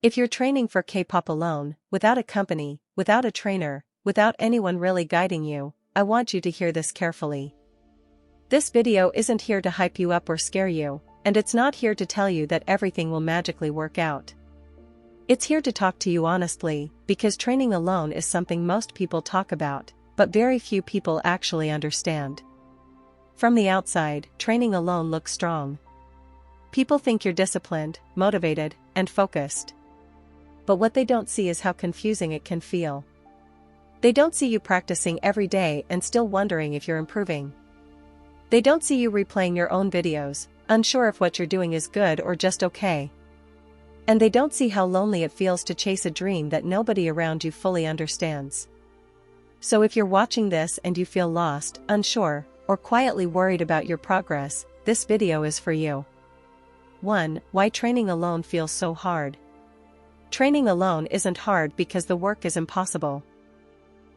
If you're training for K-pop alone, without a company, without a trainer, without anyone really guiding you, I want you to hear this carefully. This video isn't here to hype you up or scare you, and it's not here to tell you that everything will magically work out. It's here to talk to you honestly, because training alone is something most people talk about, but very few people actually understand. From the outside, training alone looks strong. People think you're disciplined, motivated, and focused. But what they don't see is how confusing it can feel. They don't see you practicing every day and still wondering if you're improving. They don't see you replaying your own videos, unsure if what you're doing is good or just okay. And they don't see how lonely it feels to chase a dream that nobody around you fully understands. So if you're watching this and you feel lost, unsure, or quietly worried about your progress, this video is for you. 1. Why training alone feels so hard. Training alone isn't hard because the work is impossible.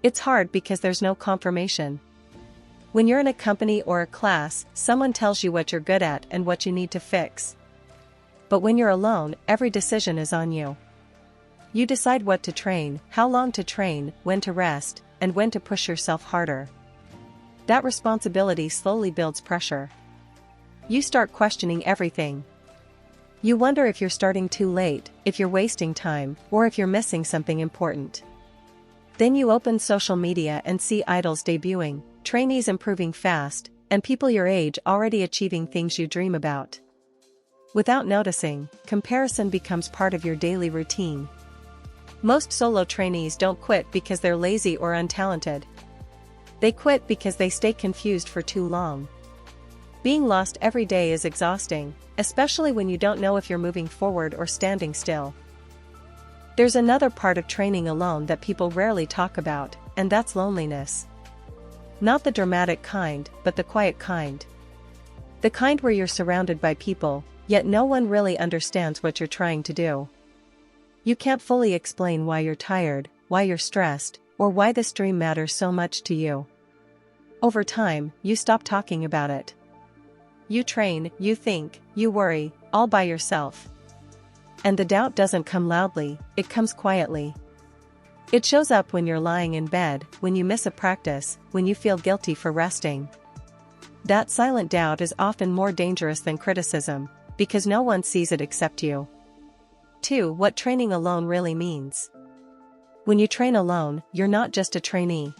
It's hard because there's no confirmation. When you're in a company or a class, someone tells you what you're good at and what you need to fix. But when you're alone, every decision is on you. You decide what to train, how long to train, when to rest, and when to push yourself harder. That responsibility slowly builds pressure. You start questioning everything. You wonder if you're starting too late, if you're wasting time, or if you're missing something important. Then you open social media and see idols debuting, trainees improving fast, and people your age already achieving things you dream about. Without noticing, comparison becomes part of your daily routine. Most solo trainees don't quit because they're lazy or untalented. They quit because they stay confused for too long. Being lost every day is exhausting, especially when you don't know if you're moving forward or standing still. There's another part of training alone that people rarely talk about, and that's loneliness. Not the dramatic kind, but the quiet kind. The kind where you're surrounded by people, yet no one really understands what you're trying to do. You can't fully explain why you're tired, why you're stressed, or why this dream matters so much to you. Over time, you stop talking about it. You train, you think, you worry, all by yourself. And the doubt doesn't come loudly, it comes quietly. It shows up when you're lying in bed, when you miss a practice, when you feel guilty for resting. That silent doubt is often more dangerous than criticism, because no one sees it except you. 2. What training alone really means. When you train alone, you're not just a trainee.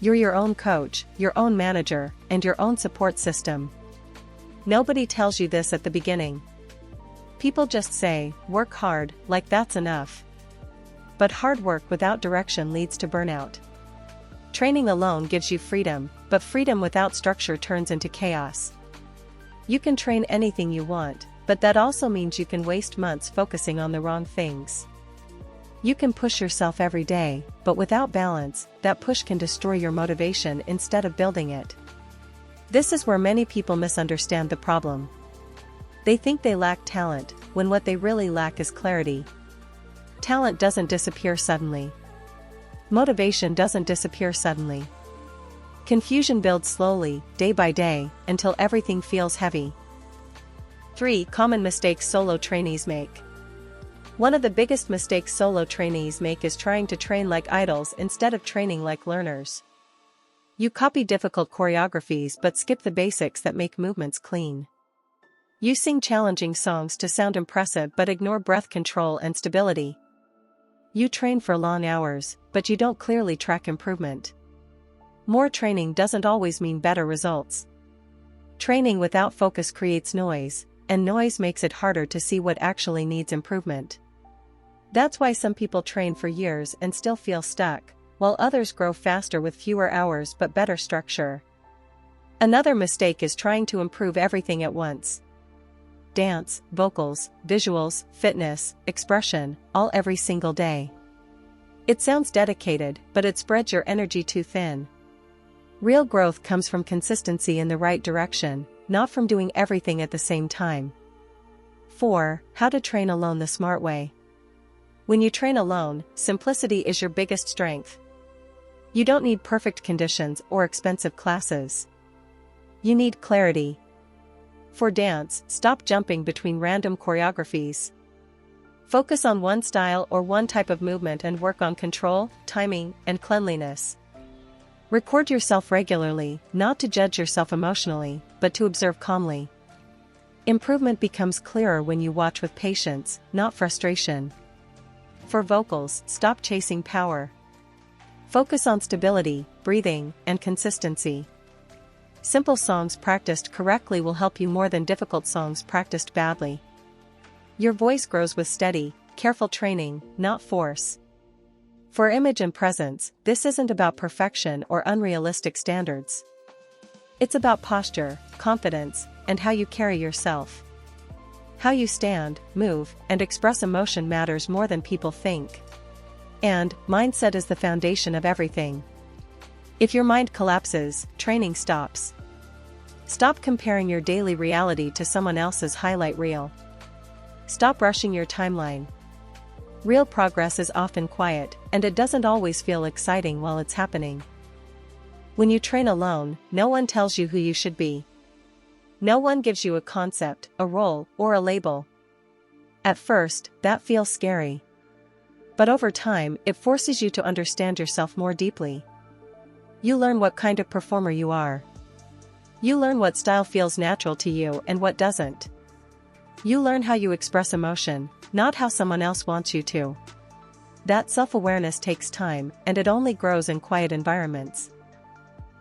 You're your own coach, your own manager, and your own support system. Nobody tells you this at the beginning. People just say, work hard, like that's enough. But hard work without direction leads to burnout. Training alone gives you freedom, but freedom without structure turns into chaos. You can train anything you want, but that also means you can waste months focusing on the wrong things. You can push yourself every day, but without balance, that push can destroy your motivation instead of building it. This is where many people misunderstand the problem. They think they lack talent, when what they really lack is clarity. Talent doesn't disappear suddenly. Motivation doesn't disappear suddenly. Confusion builds slowly, day by day, until everything feels heavy. 3. Common mistakes solo trainees make. One of the biggest mistakes solo trainees make is trying to train like idols instead of training like learners. You copy difficult choreographies but skip the basics that make movements clean. You sing challenging songs to sound impressive but ignore breath control and stability. You train for long hours, but you don't clearly track improvement. More training doesn't always mean better results. Training without focus creates noise, and noise makes it harder to see what actually needs improvement. That's why some people train for years and still feel stuck, while others grow faster with fewer hours but better structure. Another mistake is trying to improve everything at once. Dance, vocals, visuals, fitness, expression, all every single day. It sounds dedicated, but it spreads your energy too thin. Real growth comes from consistency in the right direction, not from doing everything at the same time. 4. How to train alone the smart way. When you train alone, simplicity is your biggest strength. You don't need perfect conditions or expensive classes. You need clarity. For dance, stop jumping between random choreographies. Focus on one style or one type of movement and work on control, timing, and cleanliness. Record yourself regularly, not to judge yourself emotionally, but to observe calmly. Improvement becomes clearer when you watch with patience, not frustration. For vocals, stop chasing power. Focus on stability, breathing, and consistency. Simple songs practiced correctly will help you more than difficult songs practiced badly. Your voice grows with steady, careful training, not force. For image and presence, this isn't about perfection or unrealistic standards. It's about posture, confidence, and how you carry yourself. How you stand, move, and express emotion matters more than people think. And mindset is the foundation of everything. If your mind collapses, training stops. Stop comparing your daily reality to someone else's highlight reel. Stop rushing your timeline. Real progress is often quiet, and it doesn't always feel exciting while it's happening. When you train alone, no one tells you who you should be. No one gives you a concept, a role, or a label. At first, that feels scary. But over time, it forces you to understand yourself more deeply. You learn what kind of performer you are. You learn what style feels natural to you and what doesn't. You learn how you express emotion, not how someone else wants you to. That self-awareness takes time, and it only grows in quiet environments.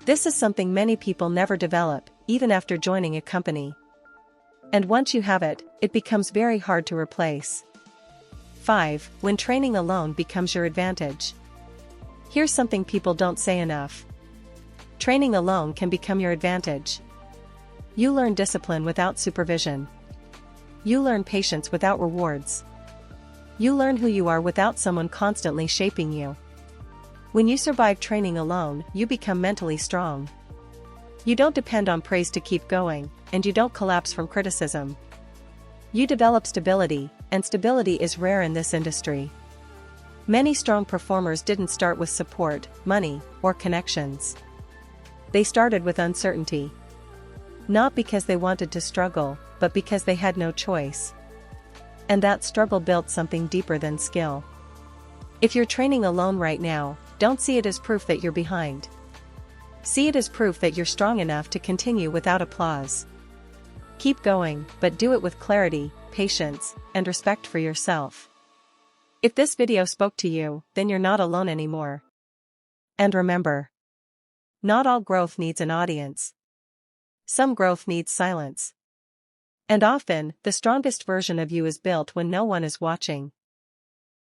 This is something many people never develop, even after joining a company. And once you have it, it becomes very hard to replace. 5. When training alone becomes your advantage. Here's something people don't say enough. Training alone can become your advantage. You learn discipline without supervision. You learn patience without rewards. You learn who you are without someone constantly shaping you. When you survive training alone, you become mentally strong. You don't depend on praise to keep going, and you don't collapse from criticism. You develop stability, and stability is rare in this industry. Many strong performers didn't start with support, money, or connections. They started with uncertainty. Not because they wanted to struggle, but because they had no choice. And that struggle built something deeper than skill. If you're training alone right now, don't see it as proof that you're behind. See it as proof that you're strong enough to continue without applause. Keep going, but do it with clarity, patience, and respect for yourself. If this video spoke to you, then you're not alone anymore. And remember, not all growth needs an audience. Some growth needs silence. And often, the strongest version of you is built when no one is watching.